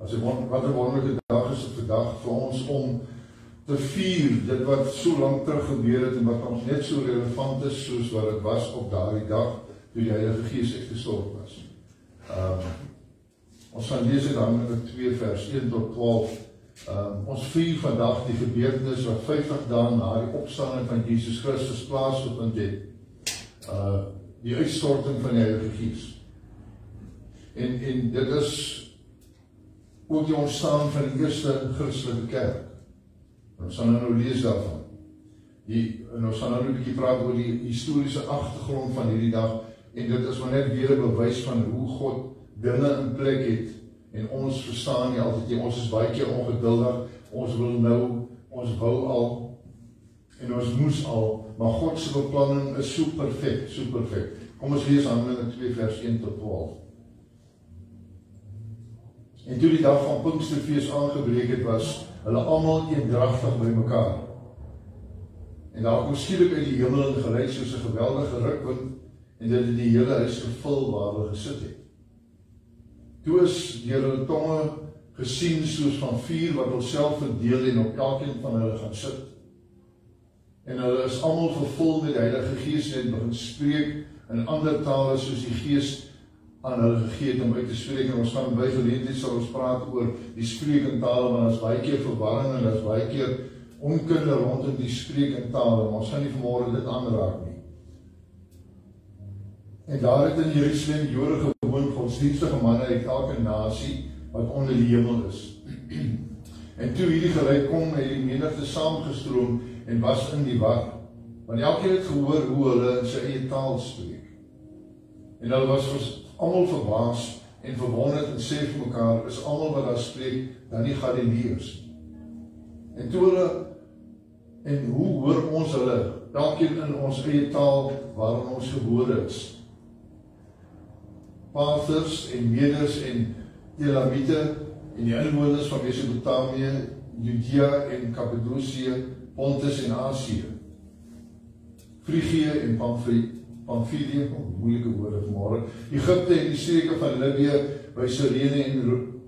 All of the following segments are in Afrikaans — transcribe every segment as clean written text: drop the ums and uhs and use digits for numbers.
Wat 'n wonderlike dag is dit vandag vir ons om te vier dit wat so lank terug gebeur het en wat ons net so relevant is soos wat dit was op daardie dag toe die Heilige Gees uitgestort was. Ons gaan lees uit Handelinge 2 vers 1 tot 12. Ons vier vandag die gebeurtenis wat 50 dae na die opstanding van Jesus Christus plaasgevind het. Die uitstorting van die Heilige Gees. En dit is ook die ontstaan van die eerste Christelike kerk. Ons gaan nou lees daarvan. En ons gaan nou 'n bietjie praat oor die historiese agtergrond van hierdie dag. En dit is maar net weer 'n bewys van hoe God dinge in plek het. En ons verstaan nie altyd nie. Ons is baie keer ongeduldig. Ons wil nou, ons wou al, en ons moes al. Maar God se beplanning is so perfek, so perfek. Kom ons lees Handelinge 2 vers 1 tot 12. En toe die dag van Pinksterfees aangebreek het, was hulle almal eendragtig by mekaar. En daar kom skielik uit die hemel 'n geluid soos 'n geweldige rukwind, en dit het die hele huis gevul waar hulle gesit het. Toe is deur hulle tonge gesien soos van vuur wat hulself verdeel en op elkeen van hulle gaan sit. En hulle is almal vervul met die Heilige Gees en begin spreek in ander tale soos die Gees aan hulle gegee het om uit te spreek. En ons gaan by geleentheid sal ons praat oor die spreek in tale, want daar is baie keer verwarring en daar is baie keer onkunde rondom die spreek in tale, maar ons gaan nie vanmôre dit aanraak nie. En daar het in Jerusalem Jode gewoon, godsdienstige manne uit elke nasie wat onder die hemel is. En toe hierdie geluid kom, het die menigte saamgestroom en was in die war, want elkeen het gehoor hoe hulle in sy eie taal spreek. En hulle was almal verbaas en verwonderd en sê vir mekaar, is almal wat daar spreek dan nie Galileërs nie. En toe hulle, en hoe hoor ons hulle, elkeen in ons eie taal waarin ons gebore is. Parthers en Meders en Elamite en die inwoners van Mesopotamië, Judea en Kappadosie, Pontus en Asië, Frigië en Pamfilië, moeilike woorde vanmôre, Egipte en die streke van Libië by Cyrene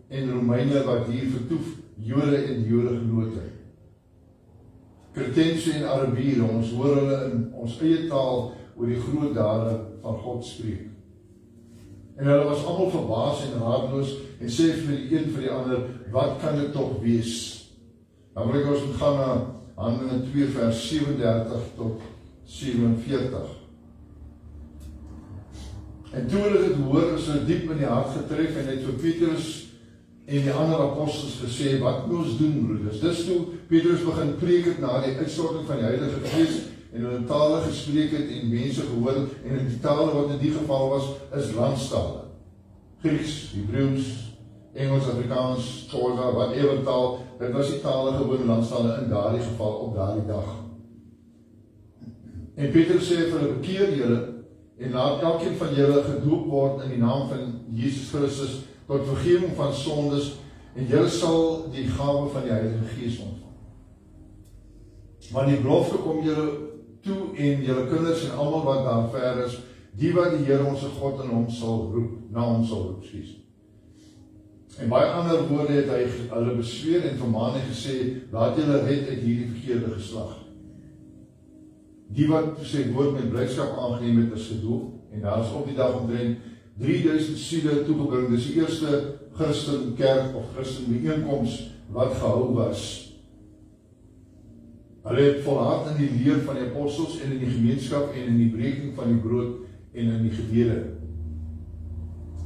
en Romeine wat hier vertoef, Jode en Jodegenote. Kretense en Arabiere, ons hoor hulle in ons eie taal oor die groot dade van God spreek. En hulle was almal verbaas en raadloos en sê vir die een vir die ander, wat kan dit tog wees? Dan wil ek ons gaan na Handelinge 2 vers 37 tot 47. En toe hulle dit hoor, is hulle diep in die hart getref en het vir Petrus en die ander apostels gesê, wat moet ons doen, broeders? Dis toe Petrus begin preek het na die uitstorting van die Heilige Gees en hulle tale gespreek het en mense gehoor het, en in die tale wat in die geval was, is landstale. Grieks, Hebreeus, Engels, Afrikaans, Xhosa, whatever taal, dit was die tale gewone landstale in daardie geval op daardie dag. En Petrus sê vir hulle, bekeer julle en laat elkeen van julle gedoop word in die naam van Jesus Christus tot vergifnis van sondes en julle sal die gawe van die Heilige Gees ontvang. Want die belofte kom julle toe en julle kinders en almal wat daar ver is, die wat die Here onze God in hom sal roep, na hom sal roep, En baie ander woorde het hy hulle besweer en vermaan en gesê, laat julle red uit hierdie verkeerde geslag. Die wat sy woord met blydskap aangeneem het, is gedoop, en daar is op die dag omtrent 3000 siele toegebring. Dis die eerste Christen kerk of Christen bijeenkomst wat gehou was. Hulle het volhard in die leer van die apostels en in die gemeenskap en in die breking van die brood en in die gebede.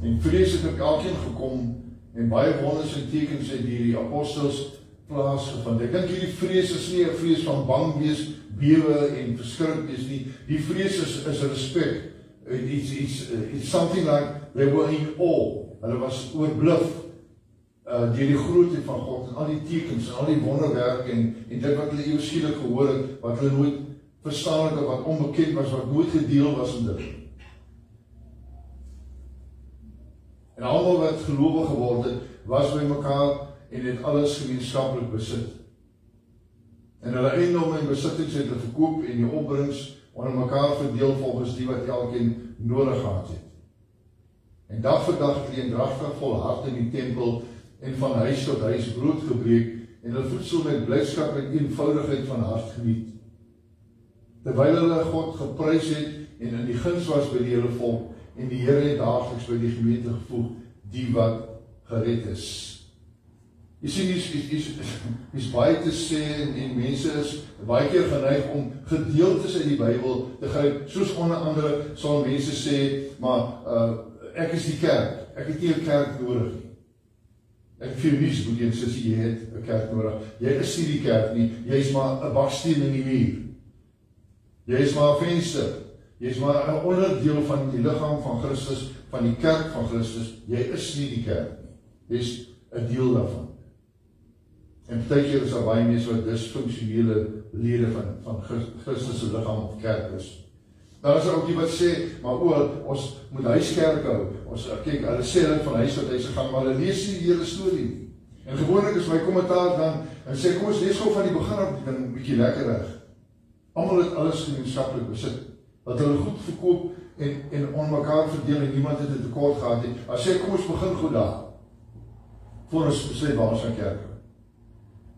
En vrees het op elkeen gekom en baie wonders en tekens het die apostels plaasgevind. Ek dink hierdie vrees is nie 'n vrees van bang wees, bewe en verskrik wees nie. Die vrees is respect. It's something like they were in awe. Hulle was oorbluf deur die grootheid van God en al die tekens en al die wonderwerke en dit wat hulle ewe skielik gehoor het, wat hulle nooit verstaan het, wat onbekend was, wat nooit gedeel was in dit. En almal wat gelowig geword het, was by mekaar en het alles gemeenskaplik besit. En hulle eiendomme en besittings het hulle verkoop en die opbrengs onder mekaar verdeel volgens die wat elkeen nodig gehad het. En dag vir dag het hulle eendragtig volhard in die tempel en van huis tot huis brood gebreek en hulle voedsel met blydskap en eenvoudigheid van hart geniet. Terwyl hulle God geprys het en in die guns was by die hele volk en die Here het daagliks by die gemeente gevoeg die wat gered is. Jy sien, is baie te sê en mense is baie keer geneig om gedeeltes uit die Bybel te gryp, soos onder andere sal mense sê, maar ek is die kerk, ek het nie 'n kerk nodig nie. Ek vir niks moet jy sê jy het 'n kerk nodig. Jy is nie die kerk nie, jy is maar 'n baksteen in die muur. Jy is maar 'n venster. Jy is maar 'n onderdeel van die liggaam van Christus, van die kerk van Christus. Jy is nie die kerk nie. Jy is 'n deel daarvan. En baie keer is daar baie mense wat disfunksionele lede van Christus se liggaam of kerk is. Daar is ook die wat sê, maar ons moet huiskerk hou. Ons kyk, hulle sê hulle van huis tot huis gegaan, maar hulle lees nie die hele storie nie. En gewoonlik is my kommentaar dan, en sê, kom ons lees gou van die begin af, dan 'n bietjie lekker reg. Almal het alles gemeenskaplik besit. Dat hulle goed verkoop en on mekaar verdeel en niemand het 'n tekort gehad nie. As sê, kom ons begin goed daar. Voor ons besluit waar ons gaan kerk.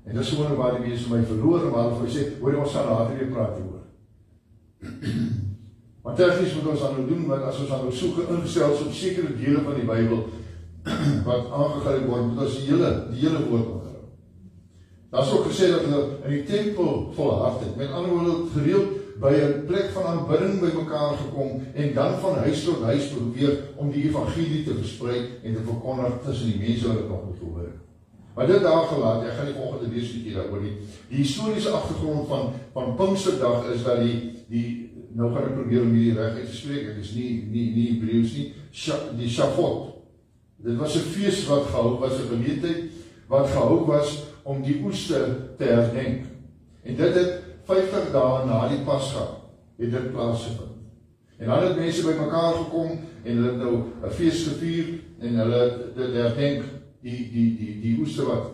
En dis gewoon waar die mense my verloor, maar hulle sê, hoor, ons gaan later weer praat hieroor. Maar tegnies moet ons dan nou doen, want as ons dan nou soeke ingestel op sekere dele van die Bybel, wat aangegryp word, moet ons die hele woord onthou. Daar is ook gesê dat hulle in die tempel volhard het, met ander woorde gereeld by 'n plek van aanbidding by mekaar gekom, en dan van huis tot huis probeer om die evangelie te versprei en te verkondig tussen die mense wat dit nog moet hoor. Maar dit daar gelaat, ek gaan nie volgende lees bietjie daaroor nie. Die historiese agtergrond van Pinksterdag is dat nou gaan ek probeer om hierdie reg uit te spreek, ek is nie Hebreeus nie, die Shavuot. Dit was 'n fees wat gehou was, 'n geleentheid wat gehou was om die oeste te herdenk. En dit het 50 dae na die Pasga het dit plaasgevind. En dan het mense by mekaar gekom en hulle het nou 'n fees gevier en hulle dit herdenk die oeste wat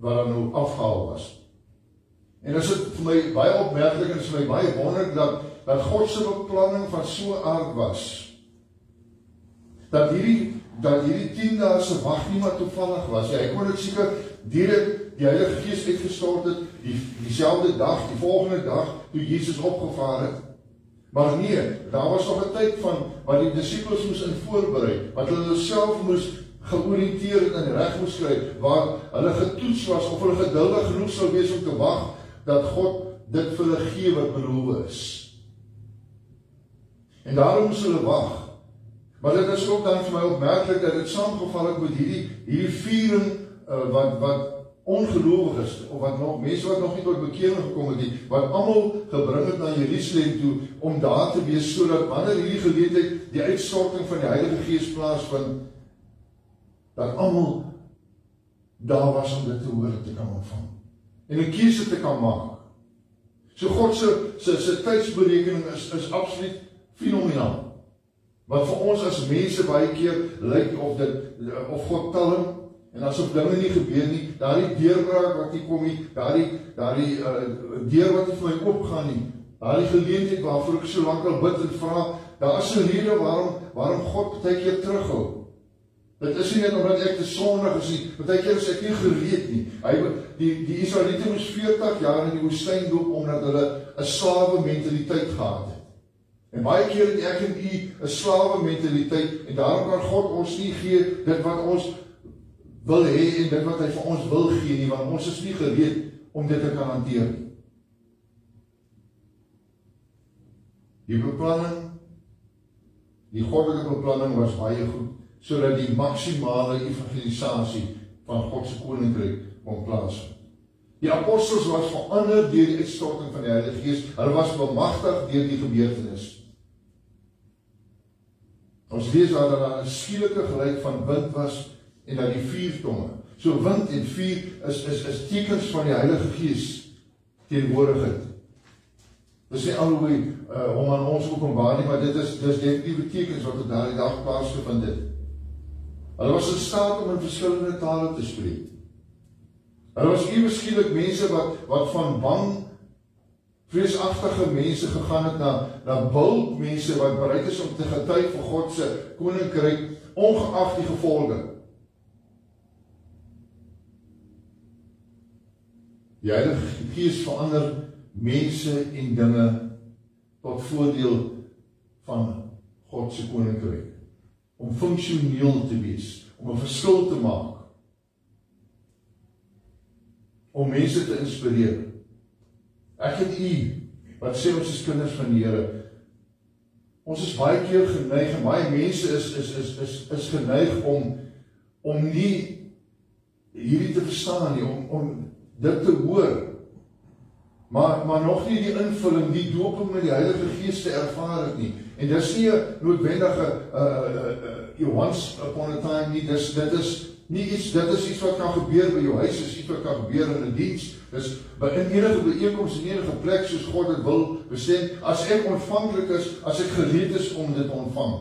dan nou afgehaal was. En dit is vir my baie opmerklik en dit is vir my baie wonderlik dat God se beplanning van so 'n aard was. Dat hierdie 10 dae se wag nie maar toevallig was. Ja, ek kon dit seker direk die Heilige Gees uitgestort het dieselfde dag, die volgende dag toe Jesus opgevaar het. Maar nee, daar was nog 'n tyd van wat die disippels moes in voorberei, wat hulle self moes georiënteerd en reg moes kry, waar hulle getoets was of hulle geduldig genoeg sou wees om te wag dat God dit vir hulle gee wat beloof is. En daarom moes hulle wag. Maar dit is ook dan vir my opmerklik dat dit saamgeval het met hierdie viering wat ongelowig is, of wat nog mense wat nog nie tot bekering gekom het nie, wat almal gebring het na Jerusalem toe om daar te wees, sodat wanneer hierdie geleentheid die uitstorting van die Heilige Gees plaasvind, dat almal daar was om dit te hoor te kan ontvang en 'n keuse te kan maak. So God se tydsberekening is absoluut fenomenaal. Wat vir ons as mense baie keer lyk of God talm en asof dinge nie gebeur nie, daardie deurbraak wat nie kom nie, daardie deur wat nie vir my oopgaan nie, daardie geleentheid waarvoor ek so lank al bid en vra, daar is 'n rede waarom God baie keer terughou. Dit is nie net omdat ek te sondig is nie, baie keer is ek nie gereed nie. Die Israeliete moes 40 jaar in die woestyn loop omdat hulle 'n slawe mentaliteit gehad het. En baie keer het ek en u 'n slawe mentaliteit en daarom kan God ons nie gee dit wat ons wil hê en dit wat hy vir ons wil gee nie, want ons is nie gereed om dit te kan hanteer nie. Die beplanning, die goddelike beplanning was baie goed, sodat die maksimale evangelisasie van God se koninkryk kon plaasvind. Die apostels was verander deur die uitstorting van die Heilige Gees. Hulle was bemagtig deur die gebeurtenis. Ons lees daar 'n skielike geluid van wind was en dat die vuurtonge. So wind en vuur is tekens van die Heilige Gees teenwoordigheid. Dis nie alhoewel hom aan ons openbaar nie, maar dit is definitief tekens wat op daardie dag plaasgevind het. Hulle was in staat om in verskillende tale te spreek. Hulle was ewe skielik mense wat van bang, vreesagtige mense gegaan het na bold mense wat bereid is om te getuig vir God se koninkryk, ongeag die gevolge. Die Heilige Gees verander mense en dinge tot voordeel van God se koninkryk. Om funksioneel te wees, om 'n verskil te maak. Om mense te inspireer. Ek en u, wat sê ons is kinders van die Here, ons is baie keer geneig, en baie mense is geneig om nie hierdie te verstaan nie, om dit te hoor, maar nog nie die invulling, die dooping met die Heilige Gees te ervaar het nie. En dis nie 'n noodwendige once upon a time nie, dit is iets wat kan gebeur by jou huis, is iets wat kan gebeur in 'n diens, dis in enige byeenkoms, in enige plek soos God dit wil bestem, as ek ontvanklik is, as ek gereed is om dit te ontvang.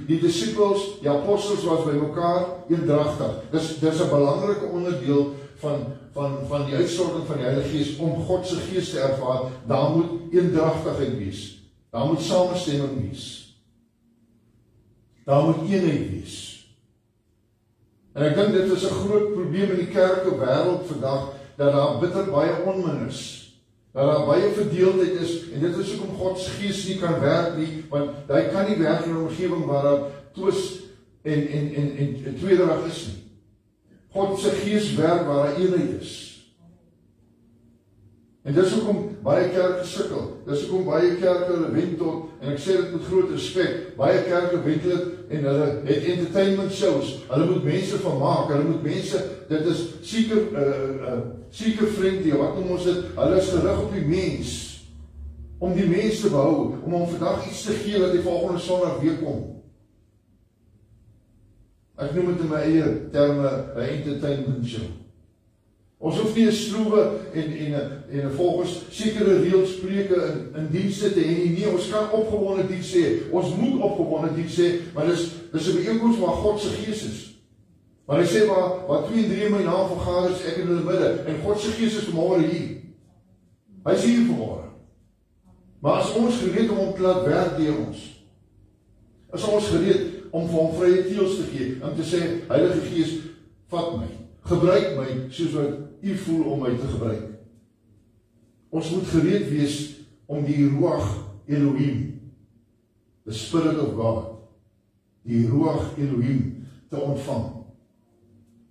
Die disciples, die apostels was by mekaar eendragtig. Dis 'n belangrike onderdeel van die uitstorting van die Heilige Gees, om God se Gees te ervaar. Daar moet eendragtigheid wees. Daar moet samestemming wees. Daar moet eenheid wees. En ek dink dit is 'n groot probleem in die kerke wêreld vandag, dat daar bitter baie onmin is. Dat daar baie verdeeldheid is, en dit is hoekom God se Gees nie kan werk nie, want hy kan nie werk in 'n omgewing waar daar twis en tweedrag is nie. God se Gees werk waar daar eenheid is. En dis hoekom baie kerke sukkel. Dis hoekom baie kerke hulle wend tot, en ek sê dit met groot respek, baie kerke wend dit en hulle het entertainment shows. Hulle moet mense vermaak, hulle moet mense, dit is seeker friendly, wat noem ons dit? Hulle is gerig op die mens, om die mens te behou, om hom vandag iets te gee dat die volgende Sondag weer kom. Ek noem dit in my eie terme 'n entertainment show. Ons hoef nie 'n stroewe en volgens sekere reëls preke in dienste te hê nie. Nee, ons kan opgewonde diens hê. Ons moet opgewonde diens hê, maar dis 'n byeenkoms waar God se Gees is. Maar hy sê waar 2 en 3 in my naam vergader, is ek in hulle midde, en God se Gees is vanmôre hier. Hy is hier vanmôre. Maar as ons gereed om te laat werk deur ons, is ons gereed om vir hom vrye teels te gee, om te sê, Heilige Gees, vat my, gebruik my, soos wat u voel om my te gebruik. Ons moet gereed wees om die Ruach Elohim, the Spirit of God, die Ruach Elohim te ontvang.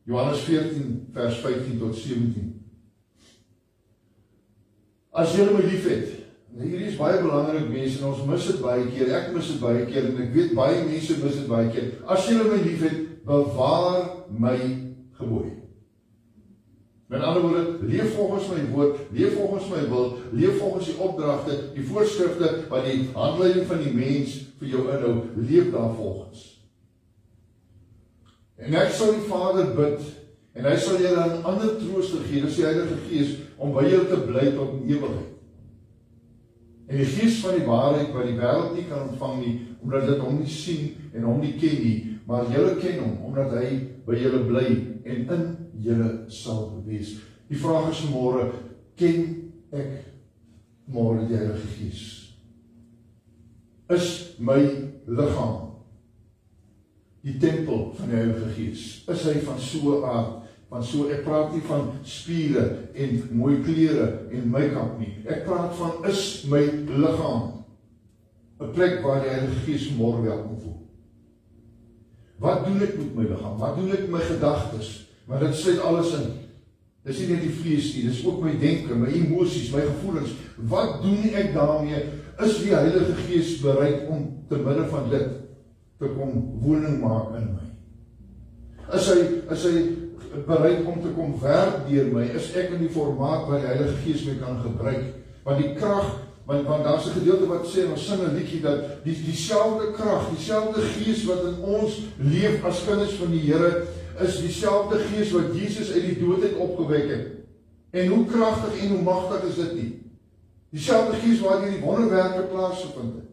Johannes 14, vers 15 tot 17. As julle my lief het, hierdie is baie belangrik mense, en ons mis dit baie keer, ek mis dit baie keer, en ek weet baie mense mis dit baie keer. As julle my lief het, bewaar my gebooie. Met ander woorde, leef volgens my woord, leef volgens my wil, leef volgens die opdragte, die voorskrifte, wat die handleiding van die mens vir jou inhou, leef daar volgens. En ek sal die Vader bid, en hy sal julle 'n ander trooster gee, dis die Heilige Gees, om by julle te bly tot in ewigheid. En die Gees van die waarheid, wat die wêreld nie kan ontvang nie, omdat dit hom nie sien en hom nie ken nie, maar julle ken hom, omdat hy by julle bly en in julle sal wees. Die vraag is vanmôre, ken ek môre die Heilige Gees? Is my liggaam die tempel van die Heilige Gees? Is hy van so 'n aard? Want so, ek praat nie van spiere en mooi klere en make-up nie. Ek praat van, is my liggaam 'n plek waar die Heilige Gees môre welkom voel? Wat doen ek met my liggaam? Wat doen ek met my gedagtes? Maar dit sluit alles in. Dis nie net die vlees nie, dis ook my denke, my emosies, my gevoelens. Wat doen ek daarmee? Is die Heilige Gees bereid om te midde van dit te kom woning maak in my? Is hy bereid om te kom werk deur my? Is ek in die formaat waar die Heilige Gees my kan gebruik? Want die krag, want daar's 'n gedeelte wat sê, ons sing 'n liedjie, dat dieselfde krag, dieselfde Gees wat in ons leef as kinders van die Here, is dieselfde Gees wat Jesus uit die dood het opgewek het. En hoe kragtig en hoe magtig is dit nie? Dieselfde Gees waar die wonderwerke plaasgevind het.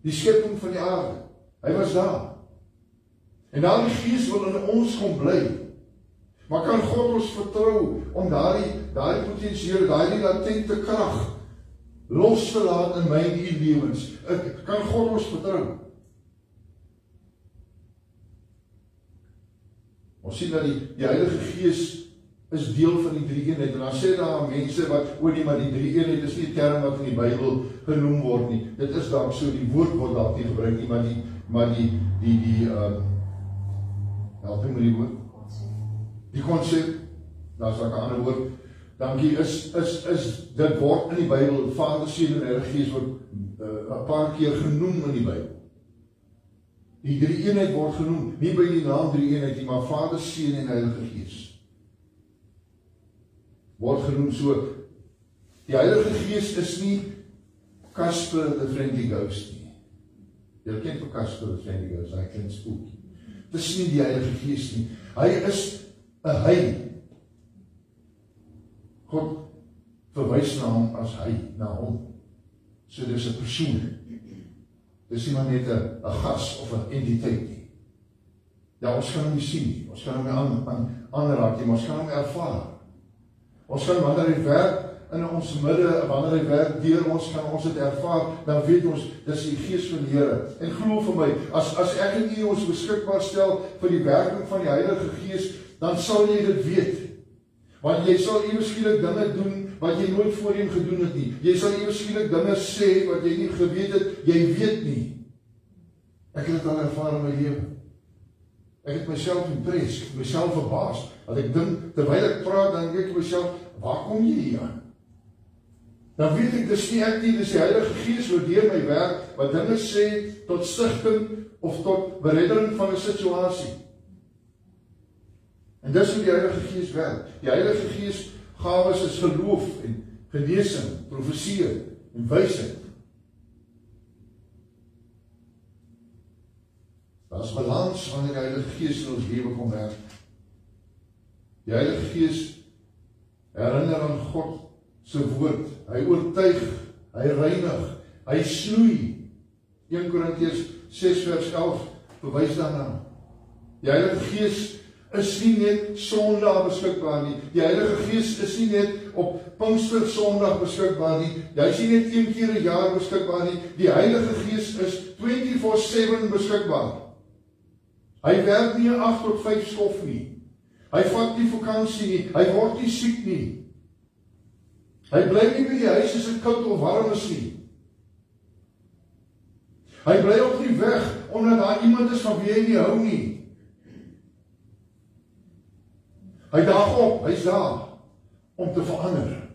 Die skepping van die aarde. Hy was daar. En daardie Gees wil in ons kom bly. Maar kan God ons vertrou om daardie potensiële, daardie latente krag los te laat in my en u lewens? Kan God ons vertrou? Ons sien dat die Heilige Gees is deel van die drie-eenheid. En dan sê daar mense wat, nee, maar die drie-eenheid is nie 'n term wat in die Bybel genoem word nie. Dit is dalk so, die woord word dalk nie gebruik nie, maar help my met die woord. Die konsep, daar is ook 'n ander woord, dankie, is dit word in die Bybel, Vader, Seun en Heilige Gees word 'n paar keer genoem in die Bybel. Die drie-eenheid word genoem, nie by die naam drie-eenheid nie, maar Vader, Seun en Heilige Gees word genoem. So, die Heilige Gees is nie Casper the Friendly Ghost nie. Jy ken vir Casper the Friendly Ghost, hy klink spooky. Dit is nie die Heilige Gees nie. Hy is 'n hy. God verwys na hom as hy, na hom. So dis 'n persoon. Dis nie maar net 'n gas of 'n entiteit nie. Ja, ons kan hom nie sien nie. Ons kan hom nie aanraak nie, maar ons kan hom ervaar. Ons kan wanneer hy werk in ons midde, wanneer hy werk deur ons, kan ons dit ervaar, dan weet ons, dis die Gees van die Here. En glo vir my, as ek en u ons beskikbaar stel vir die werking van die Heilige Gees, dan sal jy dit weet. Want jy sal ewe skielik dinge doen wat jy nooit voorheen gedoen het nie. Jy sal ewe skielik dinge sê wat jy nie geweet het, jy weet nie. Ek het dit al ervaar in my lewe. Ek het myself impress, myself verbaas. Want ek dink, terwyl ek praat, dan denk ek myself, waar kom jy hier aan? Dan weet ek, dis nie ek nie, dis die Heilige Gees wat deur my werk, wat dinge sê tot stigting of tot bereddering van 'n situasie. En dis hoe die Heilige Gees werk. Die Heilige Gees gawes is geloof en genesing, profesie en wysheid. Daar is balans wanneer die Heilige Gees in ons lewe kom werk. Die Heilige Gees herinner aan God se woord. Hy oortuig, hy reinig, hy snoei. 1 Korintiërs 6 vers 11 bewys daarna. Die Heilige Gees is nie net Sondag beskikbaar nie. Die Heilige Gees is nie net op Pinkster Sondag beskikbaar nie. Hy is nie net 1 keer 'n jaar beskikbaar nie. Die Heilige Gees is 24/7 beskikbaar. Hy werk nie 'n 8 tot 5 skof nie. Hy vat nie vakansie nie. Hy word nie siek nie. Hy bly nie by die huis as dit koud of warm is nie. Hy bly ook nie weg omdat daar iemand is van wie hy nie hou nie. Hy daag op, hy's daar om te verander.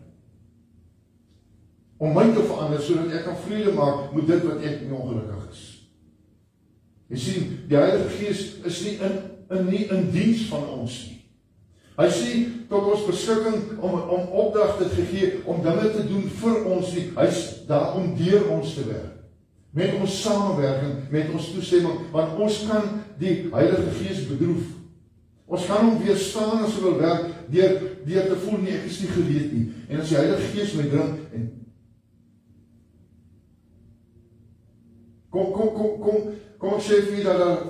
Om my te verander, sodat ek kan vrede maak met dit wat ek nie ongelukkig is. Jy sien, die Heilige Gees is nie in diens van ons nie. Hy sê tot ons beskikking om opdragte te gee, om dinge te doen vir ons nie. Hy's daar om deur ons te werk. Met ons samewerking, met ons toestemming, want ons kan die Heilige Gees bedroef. Ons kan hom weerstaan as hy wil werk, deur te voel nie, ek is nie gereed nie. En as die Heilige Gees my dring, en kom ek sê vir jy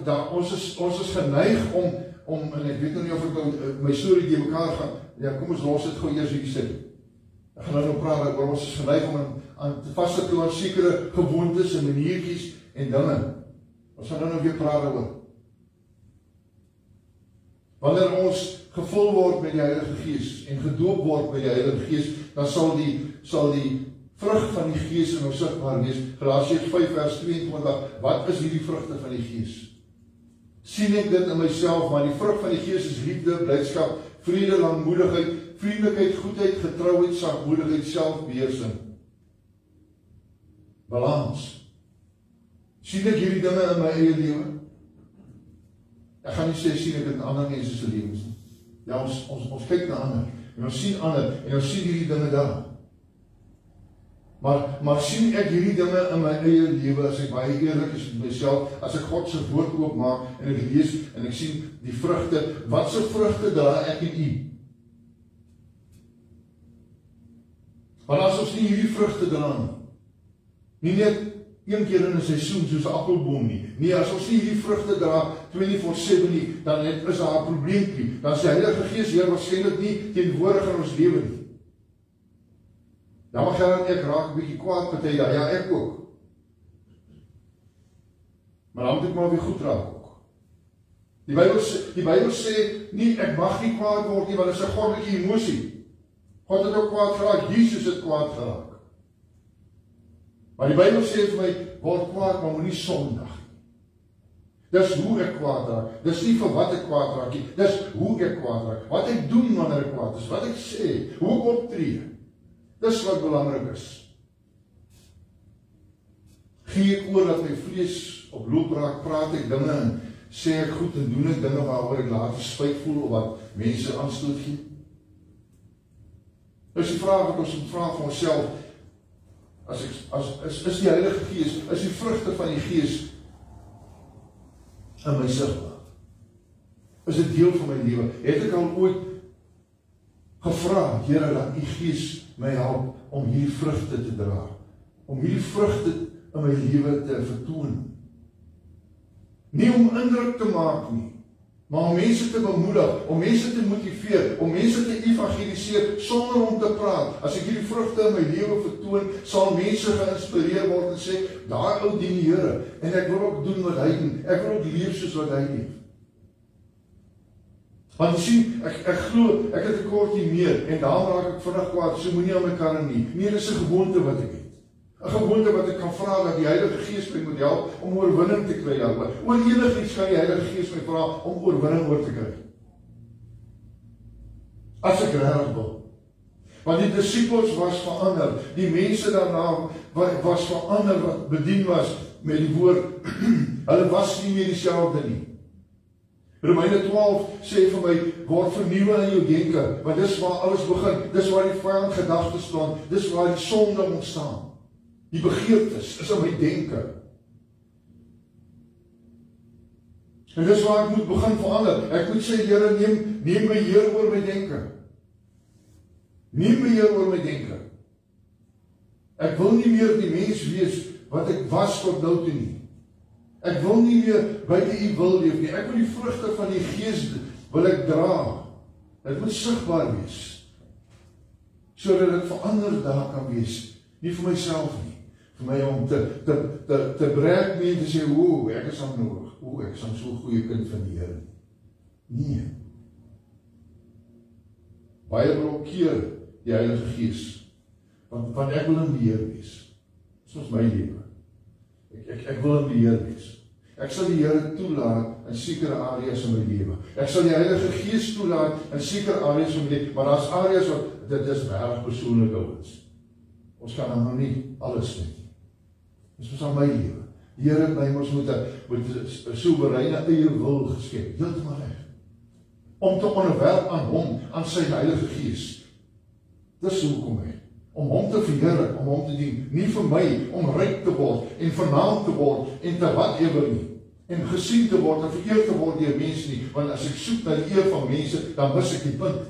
dat ons is geneig om, en ek weet nou nie of ek my storie die mekaar gaan, ja, kom ons los dit gou eers hier sit. Ek gaan nou praat oor ons is geneig om aan vas te klou aan sekere gewoontes en maniertjies en dinge. Ons gaan nou weer praat oor. Wanneer ons gevul word met die Heilige Gees en gedoop word met die Heilige Gees, dan sal die vrug van die Gees in ons sigbaar wees. Galasiërs 5 vers 22, wat is hierdie vrugte van die Gees? Sien ek dit in myself, maar die vrug van die Gees is liefde, blydskap, vrede, langmoedigheid, vriendelikheid, goedheid, getrouheid, sagmoedigheid, selfbeheersing. Balans. Sien ek hierdie dinge in my eie lewe? Ek gaan nie sê sien ek dit in ander mense se lewens nie. Ja, ons kyk na ander en ons sien ander en ons sien hierdie dinge daar. Maar sien ek hierdie dinge in my eie lewe as ek baie eerlik is met myself, as ek God se woord oopmaak en ek lees en ek sien die vrugte, wat se vrugte dra ek en u? Want as ons nie hierdie vrugte dra nie net een keer in 'n seisoen soos 'n appelboom nie. Nee, as ons nie hierdie vrugte dra 24/7 nie, dan is daar 'n probleempie. Dan is die Heilige Gees hier waarskynlik nie teenwoordig in ons lewe nie. Dan mag ek raak 'n bietjie kwaad party daai, ja ek ook. Maar dan moet ek maar weer goed raak ook. Die Bybel sê nie ek mag nie kwaad word nie, want dit is 'n goddelike emosie. God het ook kwaad geraak, Jesus het kwaad geraak. Maar die Bybel sê vir my, word kwaad, maar moenie sondig nie. Dis hoe ek kwaad raak. Dis nie vir wat ek kwaad raak nie, dis hoe ek kwaad raak. Wat ek doen wanneer ek kwaad is, wat ek sê, hoe ek optree. Dis wat belangrik is. Gee ek oor dat my vlees op loop raak, praat ek dinge en sê ek goed en doen ek dinge waaroor ek later spyt voel of wat mense aanstoot gee? Dis die vraag wat ons moet vra vir onsself. Is die Heilige Gees, is die vrugte van die Gees in my sigbaar? Is dit deel van my lewe? Het ek al ooit gevra, Here, dat U Gees my help om hierdie vrugte te dra, om hierdie vrugte in my lewe te vertoon? Nie om indruk te maak nie, maar om mense te bemoedig, om mense te motiveer, om mense te evangeliseer sonder om te praat. As ek hierdie vrugte in my lewe vertoon, sal mense geïnspireer word en sê, daai ou dien die Here en ek wil ook doen wat hy doen. Ek wil ook leef soos wat hy leef. Want jy sien, ek glo, ek het 'n kortie meer en daarom raak ek vinnig kwaad, so moenie aan my karre nie. Nee, dis 'n gewoonte wat ek het. 'n gewoonte wat ek kan vra dat die Heilige Gees my moet help om oorwinning te kry daaroor. Oor enigiets kan die Heilige Gees my vra om oorwinning oor te kry. As ek regtig wil. Want die disippels was verander. Die mense daarna was verander wat bedien was met die woord. Hulle was nie meer dieselfde nie. Romeine 12 sê vir my, word vernuwe in jou denke, want dis waar alles begin. Dis waar die vyand gedagtes staan. Dis waar die sonde ontstaan. Die begeertes is in my denke. En dis waar ek moet begin verander. Ek moet sê, Here, neem beheer oor my denke. Neem beheer oor my denke. Ek wil nie meer die mens wees wat ek was tot nou toe nie. Ek wil nie meer buite U wil leef nie. Ek wil die vrugte van die Gees wil ek dra. Dit moet sigbaar wees. Sodat dit verander daar kan wees. Nie vir myself nie. Vir my om te brek mee en te sê, ek is aan nodig. Ek is aan so 'n goeie kind van die Here. Nee. Baie blokkeer die Heilige Gees. Want ek wil in beheer wees. Soos my lewe. Ek wil in beheer wees. Ek sal die Here toelaat in sekere areas in my lewe. Ek sal die Heilige Gees toelaat in sekere areas in my lewe. Maar daar's areas wat dit is regtig persoonlike ouens. Ons kan dan nog nie alles doen. Dis mos aan my lewe. Die Here het my mos met 'n soewereine eie wil geskep. Heeltemal reg. Om te onderwerp aan Hom, aan sy Heilige Gees. Dis hoekom hy. Om Hom te verheerlik, om Hom te dien. Nie vir my om ryk te word en vernaam te word en te whatever nie. En gesien te word en vereer te word deur mense nie. Want as ek soek na die eer van mense, dan mis ek die punt.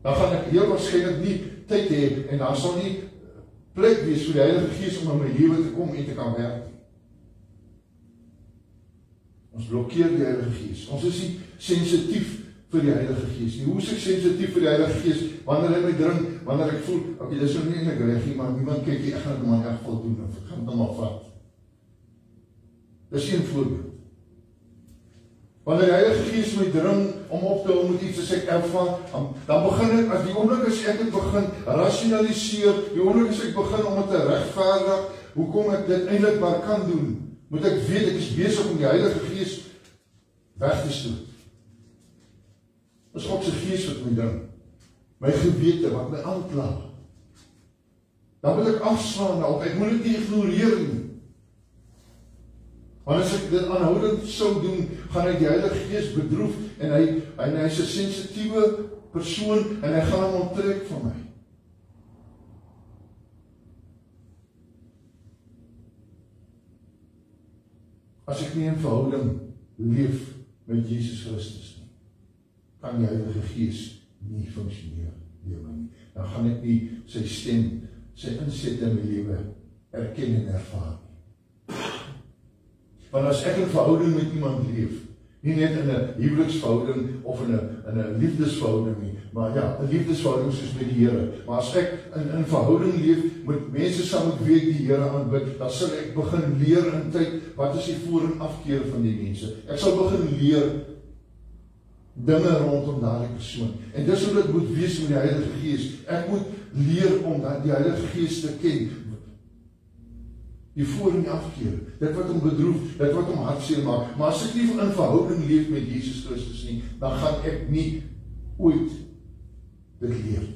Dan gaan ek heel waarskynlik nie tyd hê en dan sal nie plek wees vir die Heilige Gees om in my lewe te kom en te kan werk. Ons blokkeer die Heilige Gees. Ons is nie sensitief vir die Heilige Gees nie. Hoe is ek sensitief vir die Heilige Gees? Wanneer hy my dring, wanneer ek voel, okay, dis nou nie eintlik reg nie, maar niemand kyk nie, ek gaan dit maar in elk geval doen, of ek gaan dit maar vat. Dis een voorbeeld. Wanneer die Heilige Gees my dring om op te hou met iets as ek ervaar, dan begin ek, as die oomblik as ek het begin rationaliseer, die oomblik as ek begin om het te regverdig, hoekom ek dit eintlik maar kan doen, moet ek weet, ek is besig om die Heilige Gees weg te stoot. Dis God se Gees wat my dring, my gewete wat my aankla. Dan wil ek afslaan daarop, ek moet dit nie ignoreer nie. Want as ek dit aanhoudend sou doen, gaan hy die Heilige Gees bedroef en hy is 'n sensitiewe persoon en hy gaan hom onttrek van my. As ek nie in verhouding leef met Jesus Christus nie, kan die Heilige Gees nie funksioneer lewe nie. Dan gaan ek nie sy stem, sy insette in my lewe erken en ervaar nie. Want as ek in verhouding met iemand leef, nie net in 'n huweliksverhouding of in 'n liefdesverhouding nie, maar ja, 'n liefdesverhouding soos met die Here. Maar as ek in verhouding leef met mense saam met wie ek die Here aanbid, dan sal ek begin leer in tyd wat is die voor- en afkeer van die mense. Ek sal begin leer dinge rondom daardie persoon. En dis hoe dit moet wees met die Heilige Gees. Ek moet leer om die Heilige Gees te ken. Die voor en die afkeer, dit wat hom bedroef, dit wat hom hartseer maak. Maar as ek nie in verhouding leef met Jesus Christus nie, dan gaan ek nie ooit dit leer.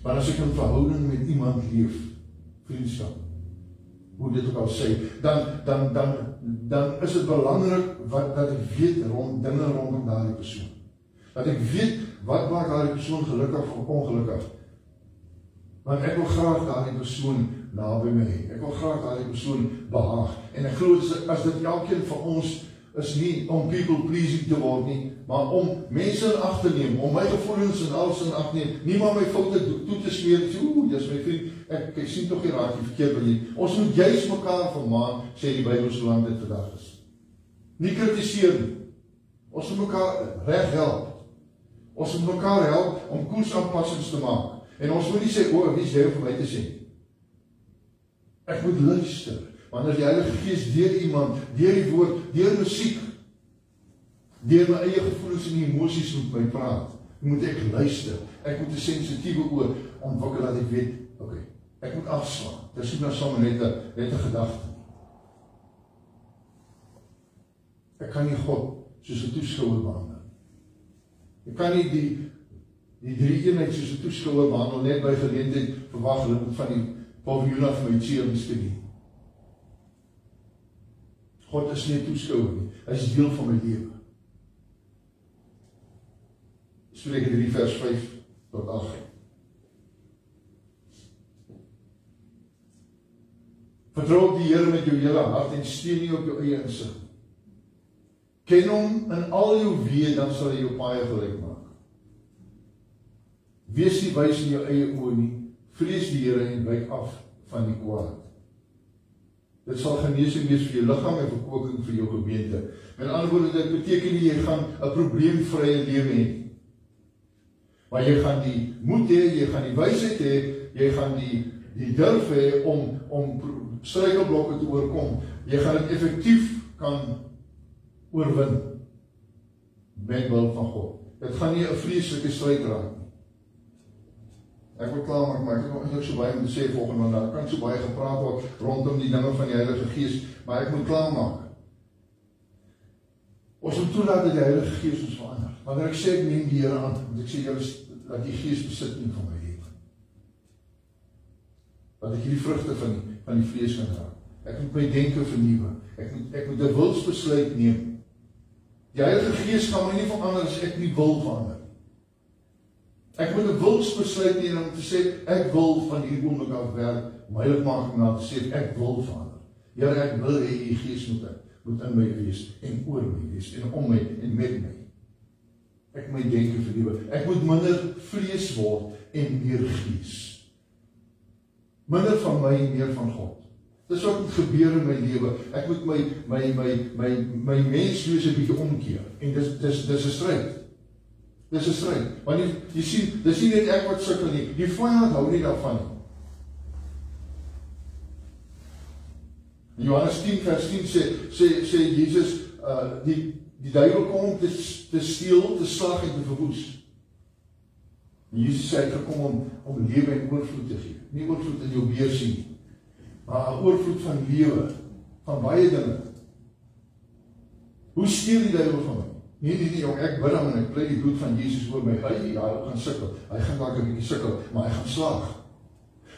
Maar as ek in verhouding met iemand leef, vriendskap, hoe dit ook al sê, dan is dit belangrik dat ek weet dinge rondom daardie persoon. Dat ek weet wat maak daardie persoon gelukkig of ongelukkig. Want ek wil graag daardie persoon naby my hê. Ek wil graag daardie persoon behaag. En ek glo as dit elkeen van ons is nie om people pleasing te word nie, maar om mense in ag te neem, om my gevoelens en alles in ag te neem, nie maar my foute toe te smeer, dis my vriend, ek sien toch nie raak die verkeerd wil nie. Ons moet juist mekaar vermaan, sê die Bybel solang dit vandag is. Nie kritiseer nie. Ons moet mekaar reg help. Ons moet mekaar help om koersaanpassings te maak. En ons moet nie sê, wie is jy vir my te sê? Ek moet luister. Wanneer die Heilige Gees deur iemand, deur die woord, deur musiek, deur my eie gevoelens en emosies met my praat, moet ek luister. Ek moet 'n sensitiewe oor ontwikkel dat ek weet, okay, ek moet afslaan. Dis nie nou sommer net 'n gedagte. Ek kan nie God soos 'n toeskouer behandel. Ek kan nie die drie eenheid soos 'n toeskouer behandel, net by geleentheid verwag hulle moet van die paviljoen af my cheerings bedien. God is nie 'n toeskouer nie, hy is deel van my lewe. Spreuke 3 vers 5 tot 8. Vertrou op die Here met jou hele hart en steun nie op jou eie insig. Ken hom in al jou weë, dan sal hy jou paaie gelyk maak. Wees nie wys in jou eie oë nie, vrees die Here en wyk af van die kwaad. Dit sal genesing wees vir jou liggaam en verkwikking vir jou gebeente. Met ander woorde, dit beteken nie jy gaan 'n probleemvrye lewe hê. Maar jy gaan die moed hê, jy gaan die wysheid hê, jy gaan die durf hê om struikelblokke te oorkom. Jy gaan dit effektief kan oorwin met wil van God. Dit gaan nie 'n vreeslike stryd raak nie. Ek wil klaar maak, maar ek het nog eintlik so baie om te sê volgende, want daar kan so baie gepraat word rondom die dinge van die Heilige Gees, maar ek moet klaar maak. Ons moet toelaat dat die Heilige Gees ons verander. Wanneer ek sê ek neem die Here aan, want ek sê julle dat die Gees besit nie van my lewe. Dat ek hierdie vrugte van die vlees kan raak. Ek moet my denke vernuwe. Ek moet 'n wilsbesluit neem. Die Heilige Gees kan my nie verander as ek nie wil verander. Ek moet 'n wilsbesluit neem om te sê, ek wil van hierdie oomblik af werk, heiligmaking na te sê, ek wil verander. Here, ek wil hê die Gees moet in my wees, en oor my wees, en om my, en met my. Ek my denke vernuwe. Ek moet minder vlees word, en meer Gees. Minder van my, en meer van God. Dis wat moet gebeur in my lewe. Ek moet my menswees 'n bietjie omkeer. En dis 'n stryd. Dis 'n stryd. Want jy sien, dis nie net ek wat sukkel nie. Die vyand hou nie daarvan nie. In Johannes 10 vers 10 sê Jesus, die duiwel kom om te steel, te slag en te verwoes. En Jesus sê hy gekom om lewe en oorvloed te gee. Nie oorvloed in jou beursie nie, maar 'n oorvloed van lewe, van baie dinge. Hoe steel die duiwel van my? Nee, jong, ek bid hom en ek pleit die bloed van Jesus oor my. Hy gaan sukkel. Hy gaan dalk 'n bietjie sukkel, maar hy gaan slaag.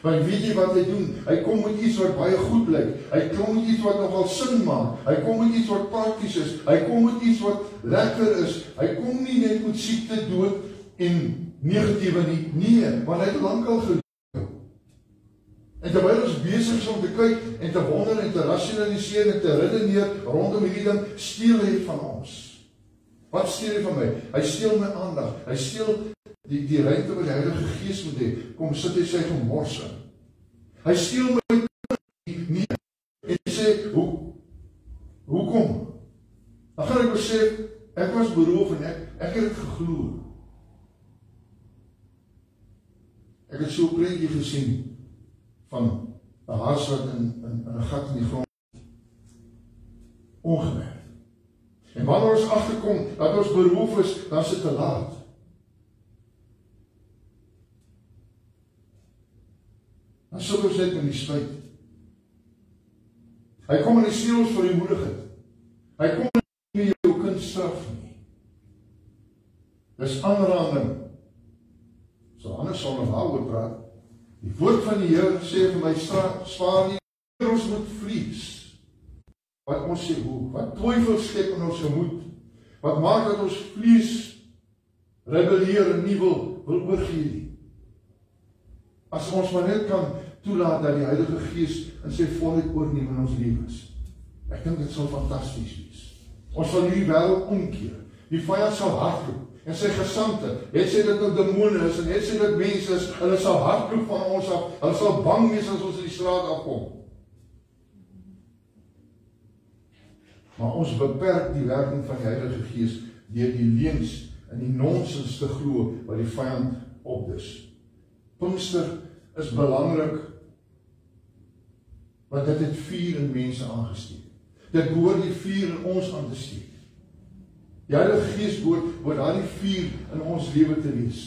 Want weet jy wat hy doen? Hy kom met iets wat baie goed lyk. Hy kom met iets wat nogal sin maak. Hy kom met iets wat prakties is. Hy kom met iets wat lekker is. Hy kom nie net met siekte, dood en negatiewe nie. Nee, want hy het lankal gedoen. En terwyl ons besig is om te kyk en te wonder en te rasionaliseer en te redeneer rondom hierdie ding, steel hy van ons. Wat steel hy van my? Hy steel my aandag. Hy steel die ruimte wat die Heilige Gees moet hê. Kom sit hy sy gemors in. Hy steel my nie. En hy sê, hoekom? Dan gaan ek besef, ek was beroof en ek het dit geglo. Ek het so 'n prentjie gesien van 'n haas wat in 'n gat in die grond ongemerk. En wanneer ons agterkom dat ons beroof is, dan is dit te laat. Dan sit ons net in die spyt. Hy kom en hy sien ons vir die moedigheid. Hy kom nie met jou kind straf nie. Dis aanraanding. So anders sal ons daaroor praat. Die woord van die Here sê vir my, spaar nie, ons moet vlees. Wat ons sê hoe, wat twyfel skep in ons gemoed, wat maak dat ons vlees rebelleer en nie wil oorgee nie. As ons maar net kan toelaat dat die Heilige Gees in sy volheid oorneem in ons lewens. Ek dink dit sal fantasties wees. Ons sal hierdie wêreld omkeer. Die vyand sal hardloop. En sy gesandte, het sê dit nou demone is, en het sê dit mense is, hulle sal hardloop van ons af, hulle sal bang wees as ons in die straat afkom. Maar ons beperk die werking van die Heilige Gees deur die leuns en die nonsens te glo wat die vyand opdis. Pinkster is belangrik, want dit het vuur in mense aangesteek. Dit behoort die vuur in ons aan te steek. Die Heilige Gees behoort daardie vuur in ons lewe te wees.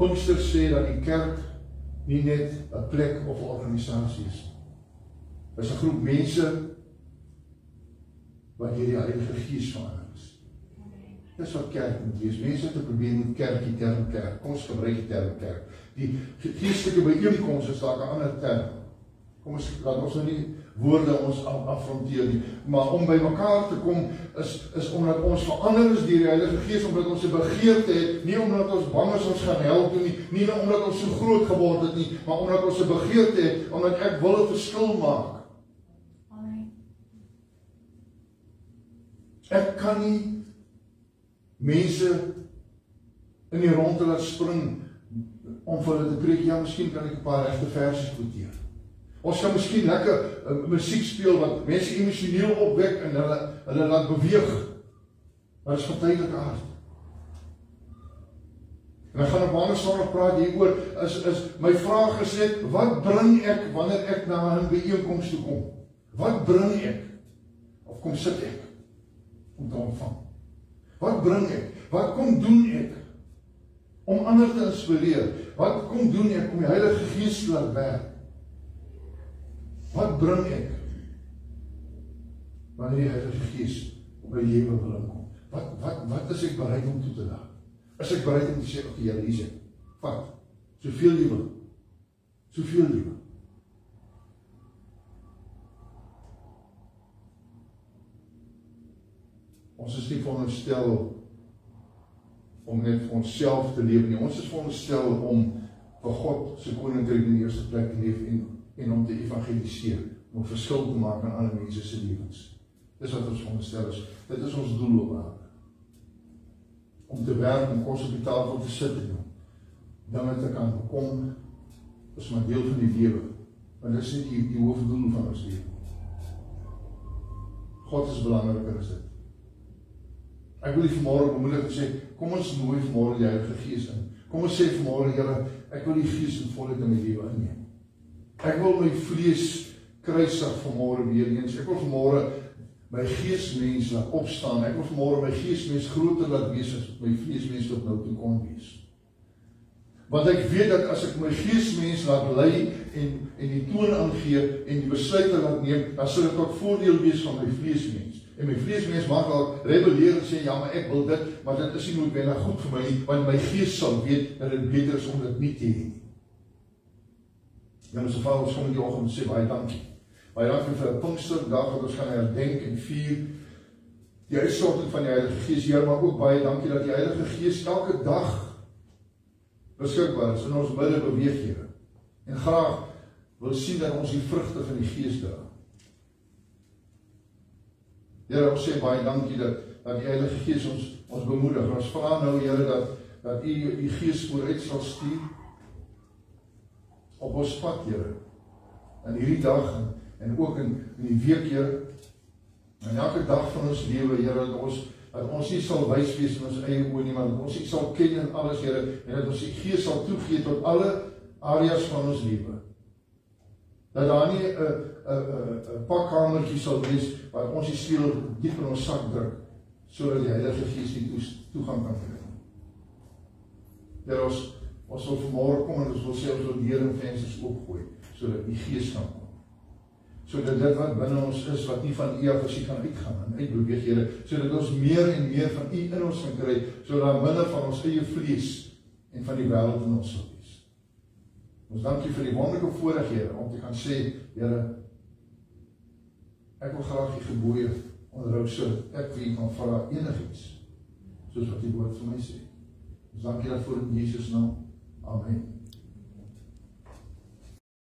Pinkster sê dat die kerk nie net 'n plek of 'n organisasie is. Dit is 'n groep mense wat deur die Heilige Gees verander is. Dis wat kerk moet wees. Mense het probeer met kerk, die term kerk. Kom ons gebruik die term kerk. Die geestelike byeenkoms is daar 'n ander term. Kom ons laat ons nou nie woorde ons afronteer nie, maar om by mekaar te kom is omdat ons verander is deur die Heilige Gees, omdat ons 'n begeerte het, nie omdat ons bang is ons gaan help nie, nie omdat ons so groot geword het nie, maar omdat ons 'n begeerte het, omdat ek wil 'n verskil maak. Amen. Ek kan nie mense in die rondte laat spring om vir hulle te preek. Ja, miskien kan ek 'n paar regte verse quoteer. Ons kan miskien lekker musiek speel wat mense emosioneel opwek en hulle laat beweeg. Maar dit is van tydelike aard. En ek gaan op ander sondag praat hieroor, is my vraag is net, wat bring ek wanneer ek na 'n byeenkoms toe kom? Wat bring ek? Of kom sit ek om te ontvang? Wat bring ek? Wat kom doen ek om ander te inspireer? Wat kom doen ek om die Heilige Gees te laat werk? Wat bring ek wanneer die Heilige Gees op my lewe wil inkom? Wat is ek bereid om toe te laat? Is ek bereid om te sê, okay, Here, hier is ek. Vat, soveel jy wil. Soveel jy wil. Ons is nie veronderstel om net vir onsself te lewe nie. Ons is veronderstel om vir God se koninkryk in die eerste plek te leef en om te evangeliseer, om 'n verskil te maak aan ander mense se lewens. Dis wat ons veronderstel is. Dit is ons doel op aarde. Om te werk, om kos op die tafel te sit en dinge te kan bekom, is maar deel van die lewe. Want dit is nie die hoofdoel van ons lewe. God is belangriker as dit. Ek wil vanmôre bemoedig en sê, kom ons nooi vanmôre die Heilige Gees in. Kom ons sê vanmôre, Here, ek wil die Gees in volheid in my lewe inneem. Ek wil my vlees kruisig vanmôre weer eens. Ek wil vanmôre my geesmens laat opstaan. Ek wil vanmôre my geesmens groter laat wees as my vleesmens tot nou toe kon wees. Want ek weet dat as ek my geesmens laat lei en die toon aangee en die besluite laat neem, dan sal dit tot voordeel wees van my vleesmens. En my vleesmens mag al rebelleer en sê, ja, maar ek wil dit, maar dit is nie noodwendig goed vir my nie, want my gees sal weet dat dit beter is om dit nie te hê nie. Ja, ons Vader, ons kom in die oggend en sê baie dankie. Baie dankie vir 'n Pinksterdag wat ons gaan herdenk en vier die uitstorting van die Heilige Gees, Here, maar ook baie dankie dat die Heilige Gees elke dag beskikbaar is in ons midde beweeg, Here. En graag wil sien dat ons die vrugte van die Gees dra. Here, ons sê baie dankie dat die Heilige Gees ons bemoedig. Ons vra nou, Here, dat U die Gees vooruit sal stuur op ons pad, Here, in hierdie dag en ook in die week, Here, en elke dag van ons lewe, Here, dat ons nie sal wys wees in ons eie oë nie, maar dat ons nie sal ken in alles, Here, en dat ons die Gees sal toegee tot alle areas van ons lewe. Dat daar nie 'n pakkamertjie sal wees waar ons die sleutel diep in ons sak druk, sodat die Heilige Gees nie toegang kan kry. Dat ons wil vanmôre kom en ons wil sê ons wil deur en vensters oopgooi, sodat die Gees kan kom. Sodat dit wat binne ons is, wat nie van U af is, kan uitgaan en uitbeweeg, Here, sodat ons meer en meer van U in ons kan kry, sodat minder van ons eie vlees en van die wêreld in ons sal wees. Ons dankie vir die wonderlike voorreg, Here, om te kan sê, Here, ek wil graag die gebooie onderhou, sodat ek vir U kan vra enigiets, soos wat die woord vir my sê. Ons dankie daarvoor in Jesus naam. Amen.